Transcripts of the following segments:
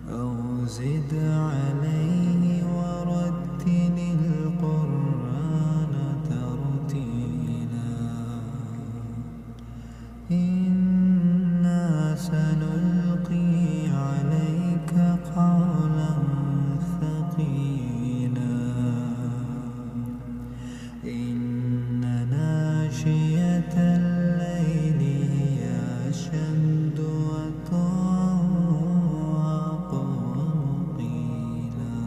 أو زد عليه ورتل القرآن ترتيلا إنا سنلقي عليك قولا ثقيلا إن ناشئة الليل هي أشد وطئا وأقوم قيلا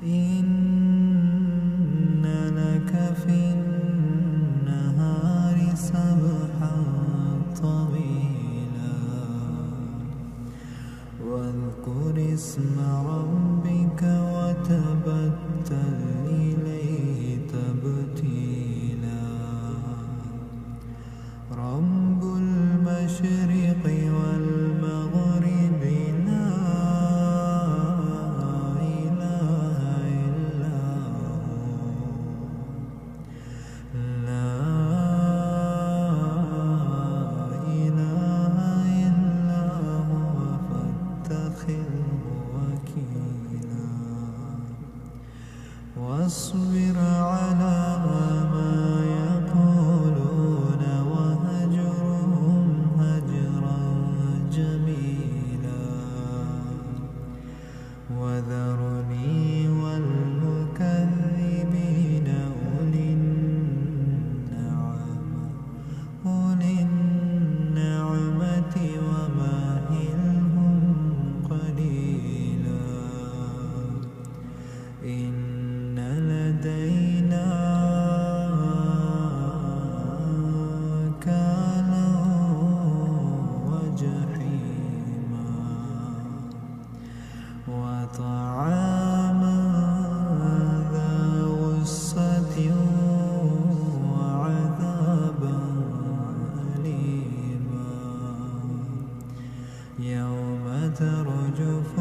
إن لك في النهار سبحا طويلا واذكر اسم ربك وتبتل إليه تبتيلا رب المشرق والمغرب لا إله إلا هو لا إله إلا هو فاتخذه وكيلا واصبر على ما يقولون وهجرهم هجرا جميلا وذرني والمكذبين أولي النعمة ومهلهم قليلا إن لدينا أنكالا وجحيما وطعاما ذا غصة وعذابا أليما يوم ترجف